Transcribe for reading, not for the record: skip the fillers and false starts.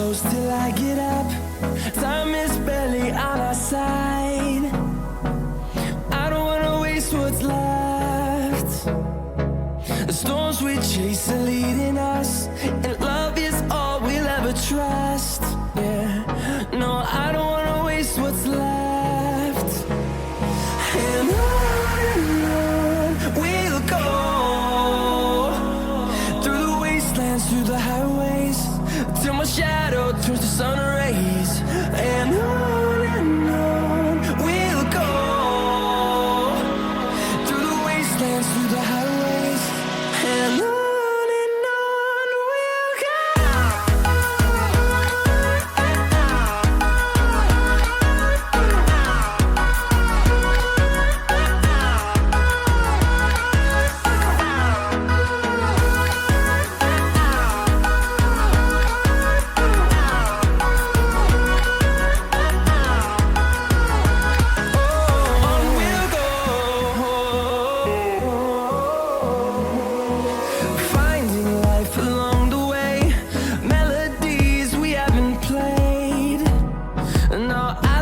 close till I get up. Time is barely on our side. I don't wanna waste what's left. The storms we chase are leading us, and love is all we'll ever trust. Yeah, no, I don't wanna waste what's left. And on we'll go, through the wastelands, through the highways, till my shadow turns to sun rays. And on we'll go, through the wastelands, through the highways, and on we'll go. Finding life along the way, melodies we haven't played. No, I